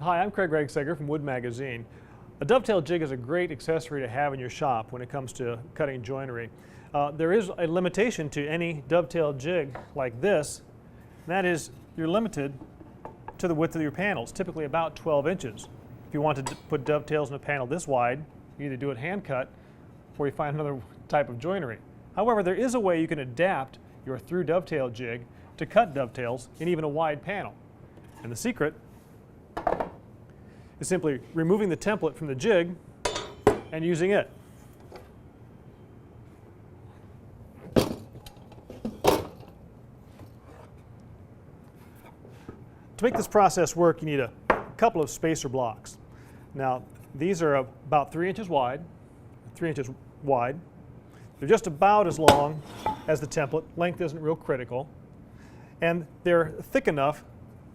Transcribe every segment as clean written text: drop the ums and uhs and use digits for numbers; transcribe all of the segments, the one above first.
Hi, I'm Craig Ruegsegger from Wood Magazine. A dovetail jig is a great accessory to have in your shop when it comes to cutting joinery. There is a limitation to any dovetail jig like this, and that is you're limited to the width of your panels, typically about 12 inches. If you want to put dovetails in a panel this wide, you either do it hand cut or you find another type of joinery. However, there is a way you can adapt your through dovetail jig to cut dovetails in even a wide panel. And the secret is simply removing the template from the jig and using it. To make this process work, you need a couple of spacer blocks. Now, these are about 3 inches wide, 3 inches wide. They're just about as long as the template. Length isn't real critical. And they're thick enough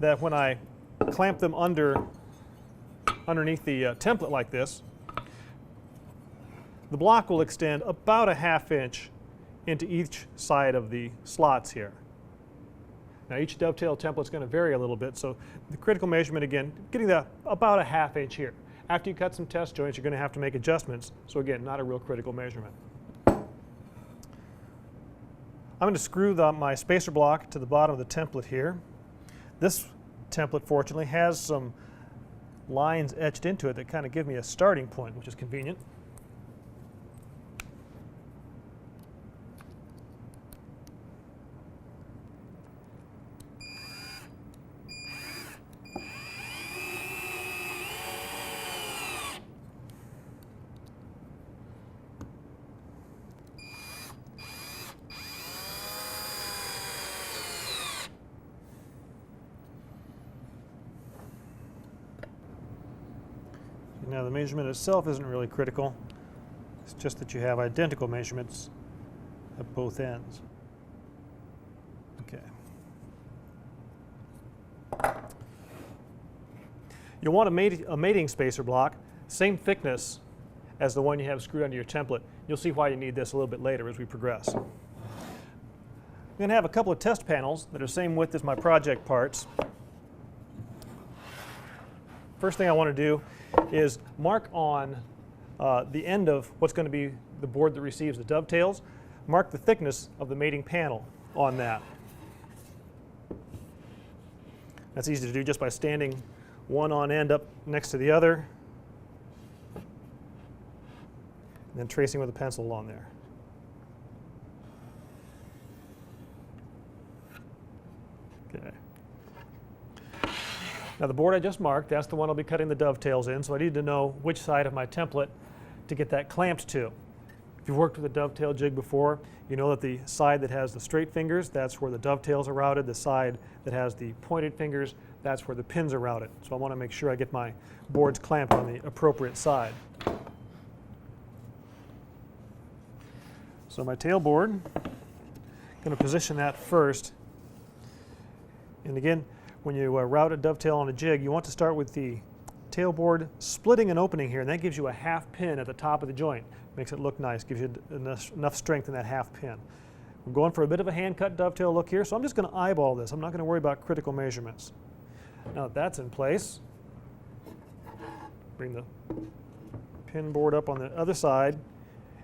that when I clamp them underneath the template like this, the block will extend about a ½ inch into each side of the slots here. Now each dovetail template is going to vary a little bit, so the critical measurement again, getting about a ½ inch here. After you cut some test joints, you're going to have to make adjustments, so again, not a real critical measurement. I'm going to screw my spacer block to the bottom of the template here. This template, fortunately, has some lines etched into it that kind of give me a starting point, which is convenient. Now the measurement itself isn't really critical. It's just that you have identical measurements at both ends. Okay. You'll want a mating spacer block, same thickness as the one you have screwed under your template. You'll see why you need this a little bit later as we progress. I'm going to have a couple of test panels that are the same width as my project parts. First thing I want to do is mark on the end of what's going to be the board that receives the dovetails, mark the thickness of the mating panel on that. That's easy to do just by standing one on end up next to the other and then tracing with a pencil along there. Okay. Now the board I just marked, that's the one I'll be cutting the dovetails in, so I need to know which side of my template to get that clamped to. If you've worked with a dovetail jig before, you know that the side that has the straight fingers, that's where the dovetails are routed. The side that has the pointed fingers, that's where the pins are routed. So I want to make sure I get my boards clamped on the appropriate side. So my tail board, I'm going to position that first. And again, when you route a dovetail on a jig, you want to start with the tail board splitting an opening here, and that gives you a ½ pin at the top of the joint. Makes it look nice, gives you enough strength in that ½ pin. We're going for a bit of a hand-cut dovetail look here, so I'm just going to eyeball this. I'm not going to worry about critical measurements. Now that that's in place, bring the pin board up on the other side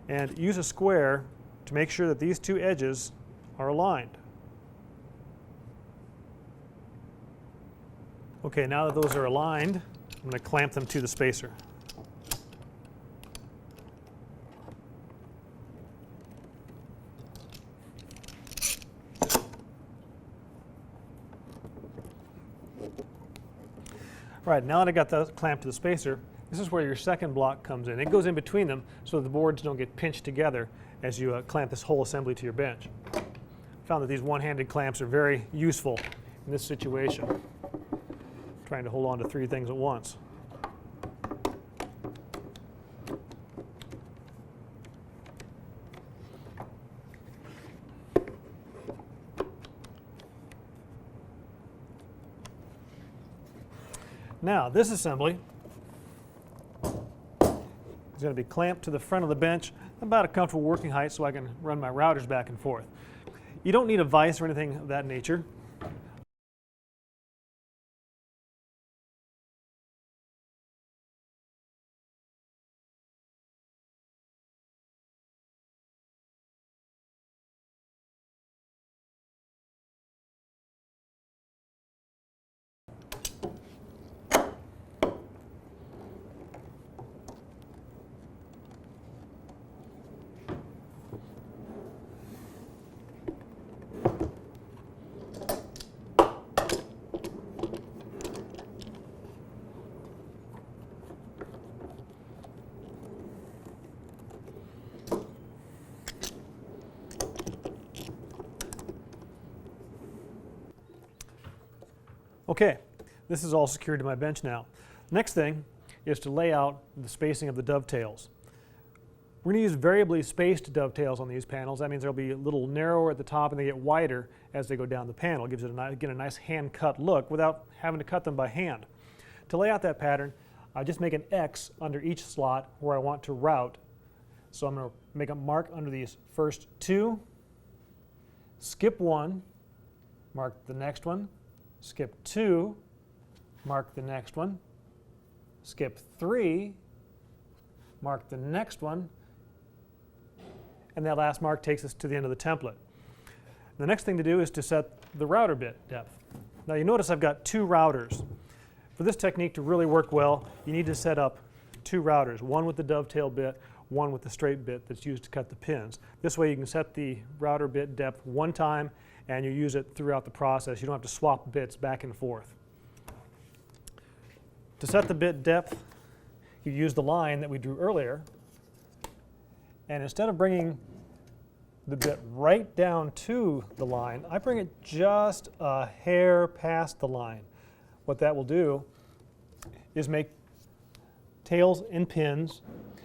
and use a square to make sure that these two edges are aligned. Okay, now that those are aligned, I'm going to clamp them to the spacer. Right, now that I got the clamp to the spacer, this is where your second block comes in. It goes in between them so the boards don't get pinched together as you clamp this whole assembly to your bench. I found that these one-handed clamps are very useful in this situation, trying to hold on to 3 things at once. Now, this assembly is going to be clamped to the front of the bench, about a comfortable working height so I can run my routers back and forth. You don't need a vise or anything of that nature. Okay, this is all secured to my bench now. Next thing is to lay out the spacing of the dovetails. We're going to use variably spaced dovetails on these panels. That means they'll be a little narrower at the top and they get wider as they go down the panel. It gives it again a nice hand-cut look without having to cut them by hand. To lay out that pattern, I just make an X under each slot where I want to route. So I'm going to make a mark under these first two, skip one, mark the next one, skip two, mark the next one, skip three, mark the next one, and that last mark takes us to the end of the template. The next thing to do is to set the router bit depth. Now you notice I've got two routers. For this technique to really work well, you need to set up two routers, one with the dovetail bit, one with the straight bit that's used to cut the pins. This way you can set the router bit depth one time and you use it throughout the process. You don't have to swap bits back and forth. To set the bit depth, you use the line that we drew earlier, and instead of bringing the bit right down to the line, I bring it just a hair past the line. What that will do is make tails and pins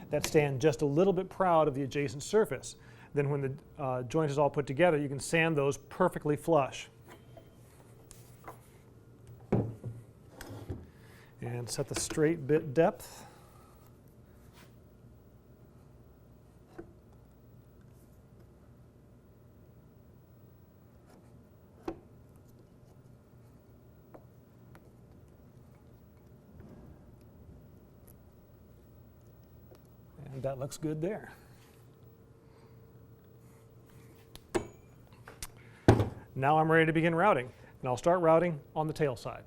that stand just a little bit proud of the adjacent surface. Then when the joint is all put together, you can sand those perfectly flush. And set the straight bit depth. And that looks good there. Now I'm ready to begin routing. And I'll start routing on the tail side.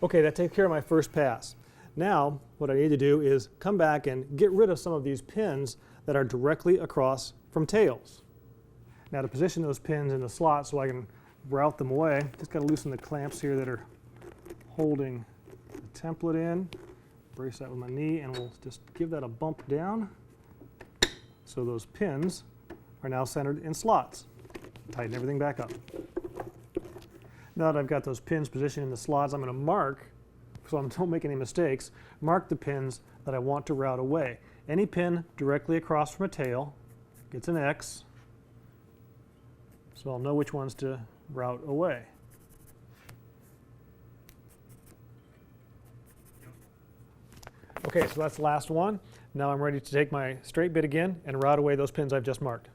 Okay, that takes care of my first pass. Now, what I need to do is come back and get rid of some of these pins that are directly across from tails. Now to position those pins in the slot so I can route them away, just got to loosen the clamps here that are holding the template in. Brace that with my knee and we'll just give that a bump down. So those pins are now centered in slots. Tighten everything back up. Now that I've got those pins positioned in the slots, I'm going to mark, so I don't make any mistakes, mark the pins that I want to route away. Any pin directly across from a tail gets an X, so I'll know which ones to route away. Okay, so that's the last one. Now I'm ready to take my straight bit again and route away those pins I've just marked.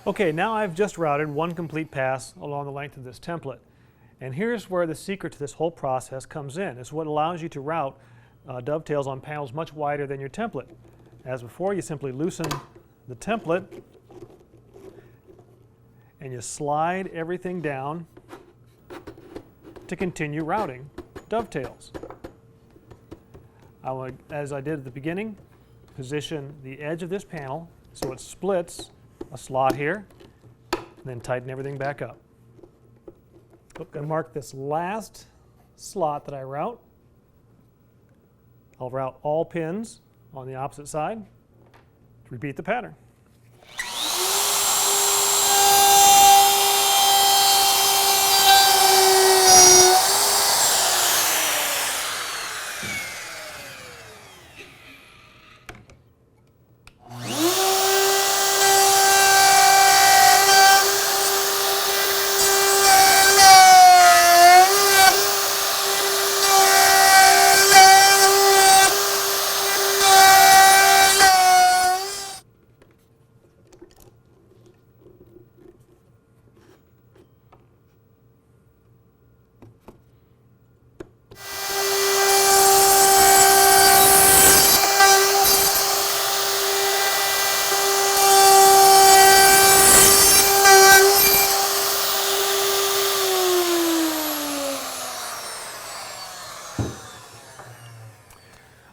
Okay, now I've just routed one complete pass along the length of this template. And here's where the secret to this whole process comes in. It's what allows you to route dovetails on panels much wider than your template. As before, you simply loosen the template and you slide everything down to continue routing dovetails. I will, as I did at the beginning, position the edge of this panel so it splits a slot here, and then tighten everything back up. I'm going to mark this last slot that I route. I'll route all pins on the opposite side. Repeat the pattern.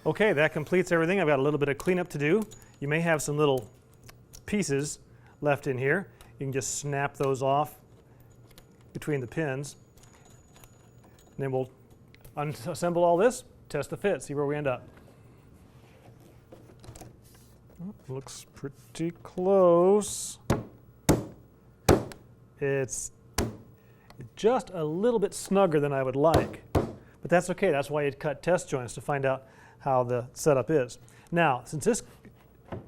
Okay, that completes everything. I've got a little bit of cleanup to do. You may have some little pieces left in here. You can just snap those off between the pins. And then we'll unassemble all this, test the fit, see where we end up. Looks pretty close. It's just a little bit snugger than I would like, but that's okay. That's why you'd cut test joints, to find out how the setup is. Now, since this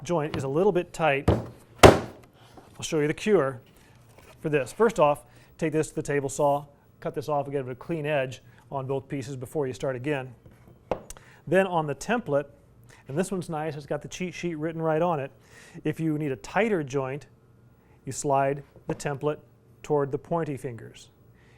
joint is a little bit tight, I'll show you the cure for this. First off, take this to the table saw, cut this off and get a clean edge on both pieces before you start again. Then on the template, and this one's nice, it's got the cheat sheet written right on it. If you need a tighter joint, you slide the template toward the pointy fingers.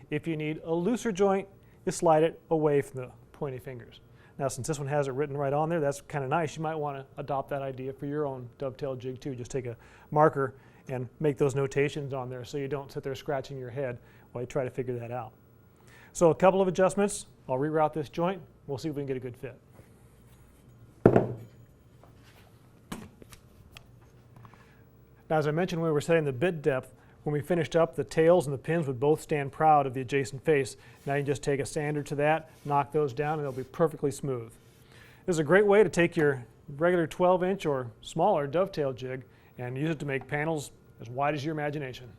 If you need a looser joint, you slide it away from the pointy fingers. Now, since this one has it written right on there, that's kind of nice. You might want to adopt that idea for your own dovetail jig too. Just take a marker and make those notations on there so you don't sit there scratching your head while you try to figure that out. So a couple of adjustments. I'll reroute this joint. We'll see if we can get a good fit. Now, as I mentioned when we were setting the bit depth, when we finished up, the tails and the pins would both stand proud of the adjacent face. Now you can just take a sander to that, knock those down, and they'll be perfectly smooth. This is a great way to take your regular 12-inch or smaller dovetail jig and use it to make panels as wide as your imagination.